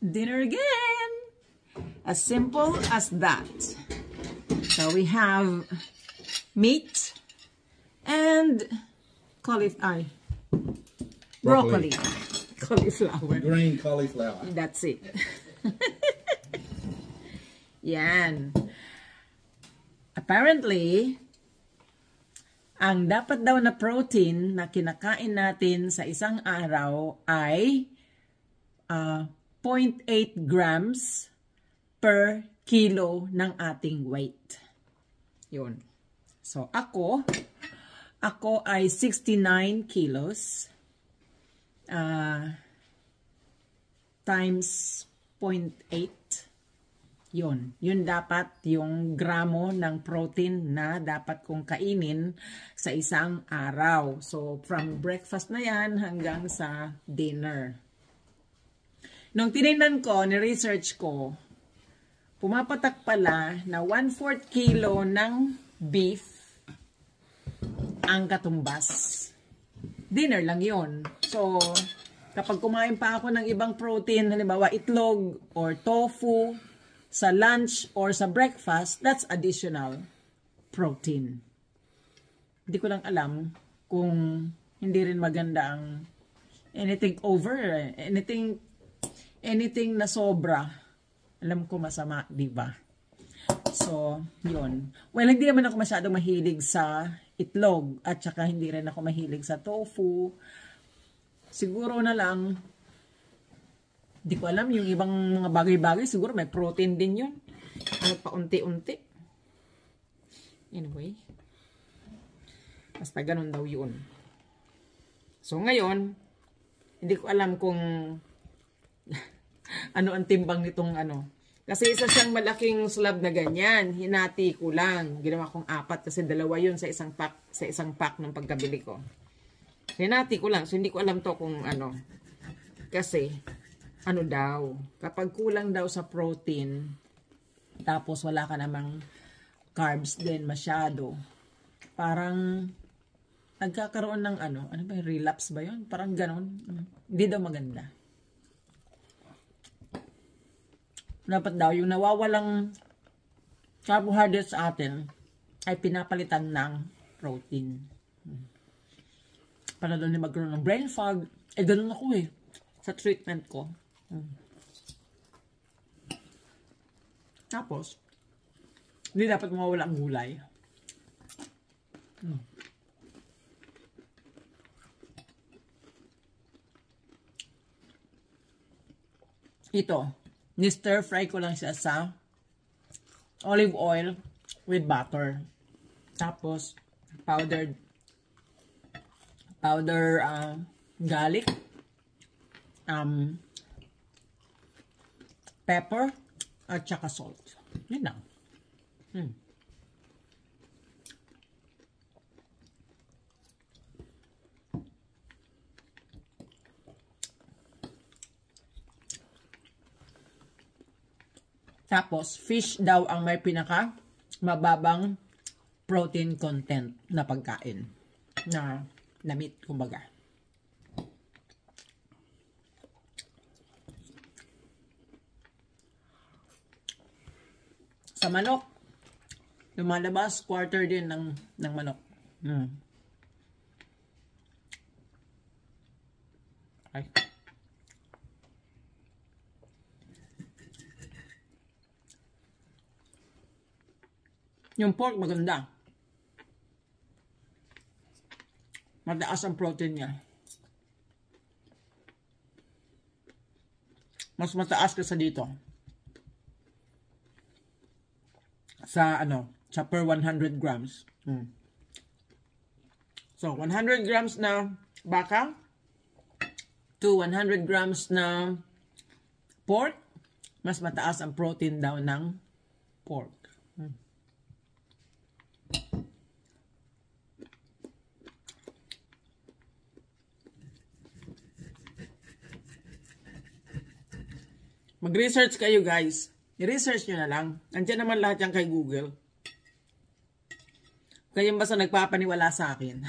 Dinner again. As simple as that. So we have meat and broccoli. Cauliflower. Green cauliflower. That's it. Yan. Apparently, ang dapat daw na protein na kinakain natin sa isang araw ay 0.8 grams per kilo ng ating weight. Yun. So, ako ay 69 kilos times 0.8. Yun dapat yung gramo ng protein na dapat kong kainin sa isang araw. So, from breakfast na yan hanggang sa dinner. Nung tinignan ko, ni-research ko, pumapatak pala na 1/4 kilo ng beef ang katumbas. Dinner lang yun. So, kapag kumain pa ako ng ibang protein, halimbawa itlog or tofu, sa lunch or sa breakfast, that's additional protein. Hindi ko lang alam kung hindi rin maganda ang anything over, anything na sobra. Alam ko masama, di ba? So, yun. Well, hindi naman ako masyado mahilig sa itlog at saka hindi rin ako mahilig sa tofu. Siguro na lang di ko alam, yung ibang mga bagay-bagay, siguro may protein din yun. Paunti-unti. Anyway. Basta ganun daw yun. So, ngayon, hindi ko alam kung ano ang timbang nitong ano. Kasi isa siyang malaking slab na ganyan. Hinati ko lang. Ginawa kong 4 kasi 2 yun sa isang pack ng pagkabili ko. Hinati ko lang. So, hindi ko alam to kung ano. Kasi, ano daw, kapag kulang daw sa protein, tapos wala ka namang carbs din masyado, parang nagkakaroon ng ano ba, relapse ba yun? Parang ganon. Hindi daw maganda. Dapat daw, yung nawawalang carbohydrates sa atin, ay pinapalitan ng protein. Para daw magkaroon ng brain fog. Ganon ako sa treatment ko. Tapos, hindi dapat mawawala ang gulay. Ito, ni-stir fry ko lang siya sa olive oil with butter. Tapos, powder garlic, pepper, at saka salt. Yun lang. Tapos, fish daw ang may pinaka mababang protein content na pagkain. Na meat, kumbaga. Sa manok, lumalabas quarter din ng manok. Ay. Yung pork maganda. Mataas ang protein niya. Mas mataas kaysa dito. Sa per 100 grams. So, 100 grams na baka to 100 grams na pork, mas mataas ang protein daw ng pork. Mag-research kayo, guys. I-research nyo na lang. Andiyan naman lahat yan kay Google. Kayo basta nagpapaniwala sa akin.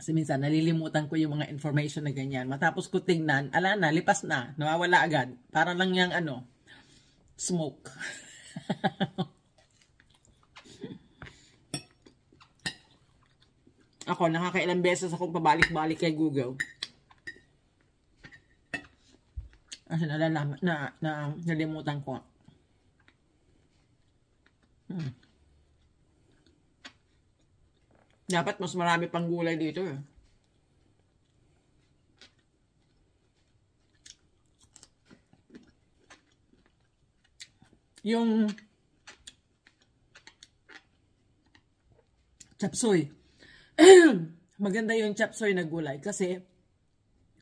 Kasi minsan nalilimutan ko yung mga information na ganyan. Matapos ko tingnan, ala na, lipas na, nawawala agad. Para lang yung ano, smoke. Ako, nakakailang beses akong pabalik-balik kay Google. Kasi nalimutan ko. Dapat mas marami pang gulay dito eh. Yung chapsoy. Maganda yung chapsoy na gulay kasi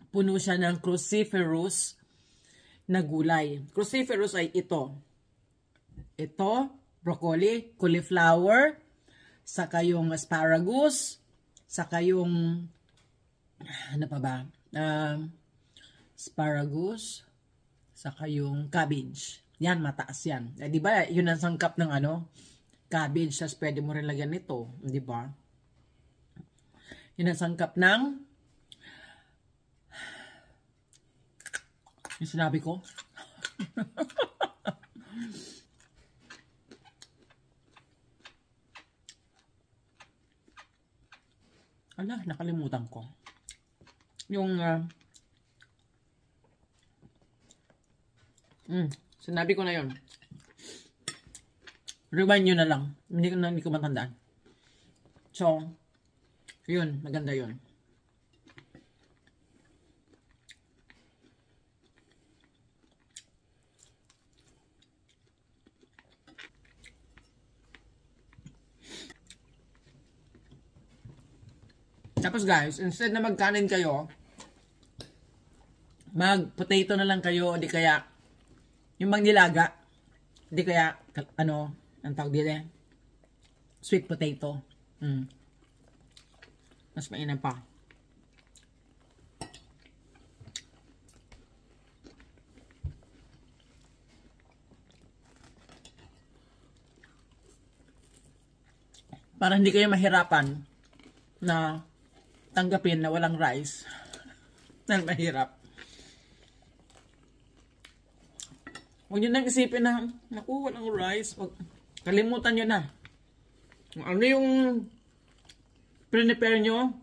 puno siya ng cruciferous na gulay. Cruciferous ay ito. Ito, broccoli, cauliflower, saka yung asparagus, saka yung ano pa ba? Asparagus, saka yung cabbage. Yan, mataas yan. Eh, di ba, yun ang sangkap ng ano, cabbage, tas pwede mo rin lagyan nito, di ba? Yun ang sangkap ng yung sinabi ko. Ala, nakalimutan ko. Yung sinabi ko na yun. Rewind nyo na lang. Hindi ko matandaan. So, yun, maganda yun. Tapos guys, instead na magkanin kayo, mag-potato na lang kayo, o di kaya, yung bang nilaga, di kaya, ano, ang tawag dito eh, sweet potato. Mas mainam pa. Para hindi kayo mahirapan na tanggapin na walang rice. Dahil mahirap. Huwag nyo nang isipin na, naku, walang rice. Kalimutan nyo na. Ano yung prepare nyo?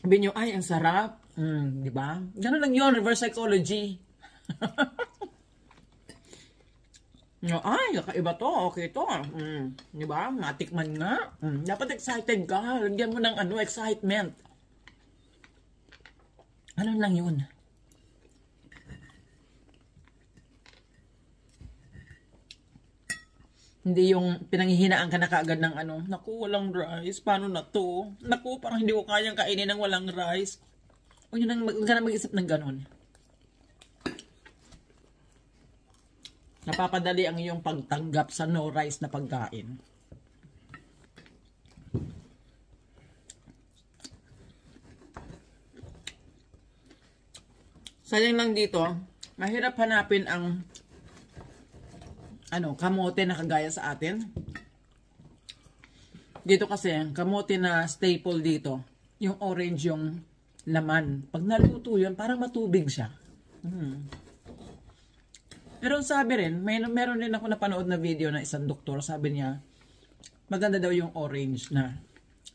Sabi nyo, ay, ang sarap. Di ba? Ganun lang yun, reverse psychology. Ay, kakaiba to, okay to. Di ba? Matikman nga. Dapat excited ka. Lagyan mo ng ano, excitement. Ano lang yun? Hindi yung pinanghihinaan ka na kaagad ng ano, naku, walang rice, paano na to? Naku, parang hindi ko kayang kainin ng walang rice. O yun ang mag-isip ng ganun. Napapadali ang iyong pagtanggap sa no rice na pagkain. Sayang lang dito, mahirap hanapin ang ano, kamote na kagaya sa atin. Dito kasi, kamote na staple dito, yung orange yung laman. Pag naluto yun, parang matubig siya. Pero sabi rin, meron din ako napanood na video na isang doktor, sabi niya, maganda daw yung orange na,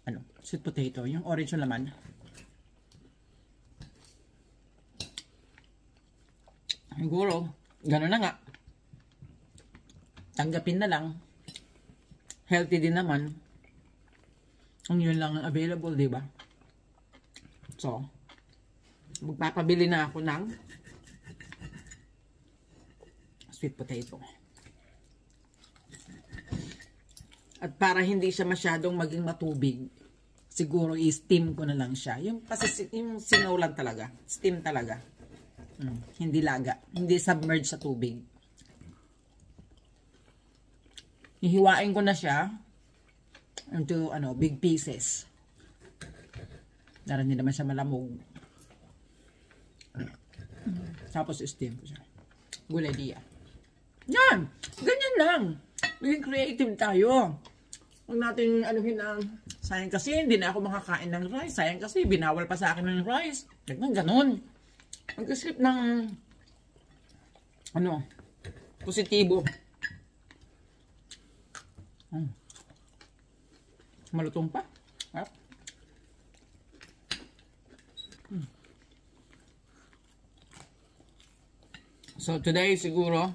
ano, sweet potato, yung orange yung laman. Siguro, gano'n na nga. Tanggapin na lang. Healthy din naman. Ang yun lang ang available, di ba? So, magpapabili na ako ng sweet potato. At para hindi siya masyadong maging matubig, siguro i-steam ko na lang siya. Yung singaw lang talaga. Steam talaga. Hindi laga. Hindi submerge sa tubig. Ihiwain ko na siya into big pieces. Para hindi naman siya malamog. Tapos steam ko siya. Good idea. Yan! Ganyan lang. Maging creative tayo. Huwag natin anuhin ang sayang kasi hindi na ako makakain ng rice. Sayang kasi binawal pa sa akin ng rice. Ganun. Mag-isip ng positibo. Malutong pa. So today siguro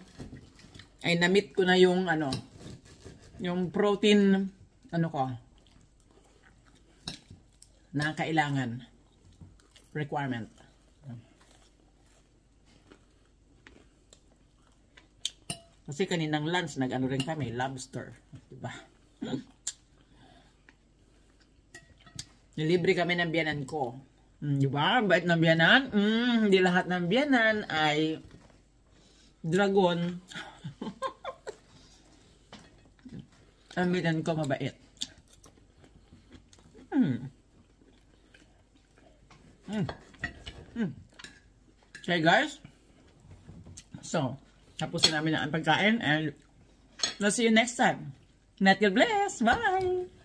ay na-meet ko na yung yung protein na kailangan requirement. Kasi kaninang lunch nag-ano rin kami, lobster, diba? Nilibre kami ng biyanan ko. Diba? Bait ng biyanan? Hindi lahat ng biyanan ay dragon. Ang biyanan ko mabait. Okay guys. So, tapusin namin ang pagkain and we'll see you next time. Net God bless. Bye!